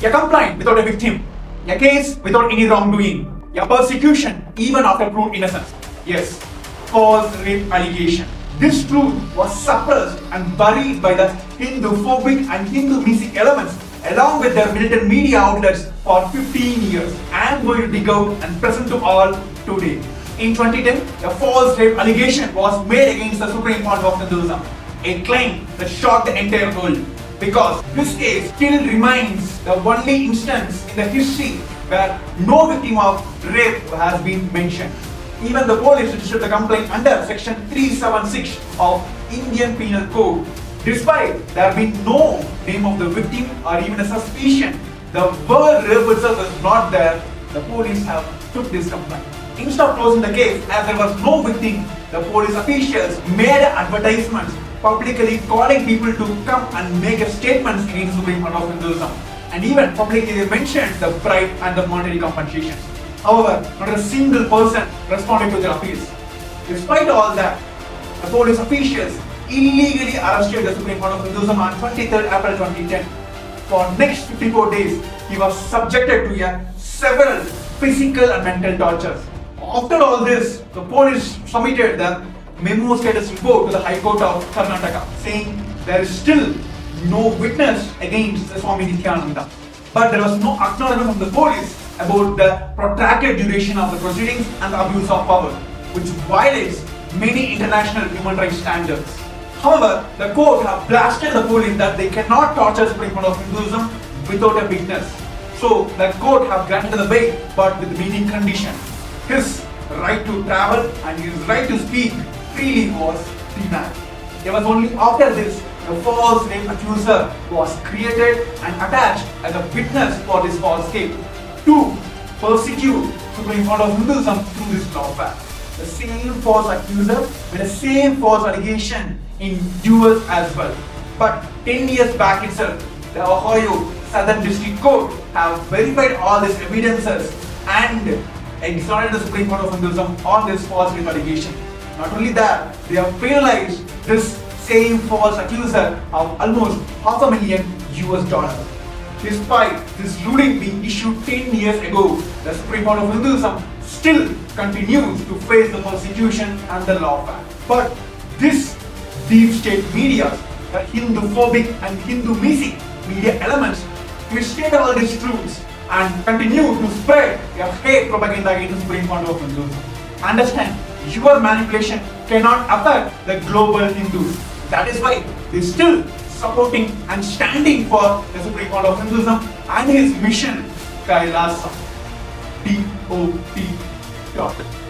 a complaint without a victim, a case without any wrongdoing, a persecution even after proved innocence. Yes, false rape allegation. This truth was suppressed and buried by the Hindu-phobic and Hindu-missing elements along with their militant media outlets for 15 years. I am going to dig out and present to all today. In 2010, a false rape allegation was made against the Supreme Court of Hinduism, a claim that shocked the entire world because this case still remains the only instance in the history where no victim of rape has been mentioned. Even the police registered the complaint under section 376 of Indian Penal Code. Despite there being no name of the victim or even a suspicion, the word rape itself is not there, the police have took this complaint. Instead of closing the case as there was no victim, the police officials made advertisements publicly calling people to come and make statements against the Supreme Court of Hinduism, and even publicly they mentioned the bribe and the monetary compensations. However, not a single person responded to their appeals. Despite all that, the police officials illegally arrested the Supreme Court of Hinduism on 23rd April 2010. For next 54 days, he was subjected to several physical and mental tortures. After all this, the police submitted the memo status report to the High Court of Karnataka, saying there is still no witness against the Swami Nityananda. But there was no acknowledgement from the police about the protracted duration of the proceedings and the abuse of power, which violates many international human rights standards. However, the court have blasted the police that they cannot torture Supreme Court of Hinduism without a witness. So the court have granted the bail, but with meeting condition. His right to travel and his right to speak freely was denied. It was only after this the false rape accuser was created and attached as a witness for this false case to persecute Supreme Court of Hinduism through this lawfare. The same false accuser with the same false allegation in US as well. But 10 years back itself, the Ohio Southern District Court have verified all these evidences and exonerated the Supreme Court of Hinduism on this false rape allegation. Not only that, they have penalized this same false accuser of almost $500,000. Despite this ruling being issued 10 years ago, the Supreme Court of Hinduism still continues to face the persecution and the lawfare. But this deep state media, the Hindu-phobic and Hindu-missing media elements, twisted all these truths and continue to spread their hate propaganda against the Supreme Court of Hinduism. Understand, your manipulation cannot affect the global Hindus. That is why they still supporting and standing for the Supreme Court of Hinduism and his mission, Kailasa. DOT.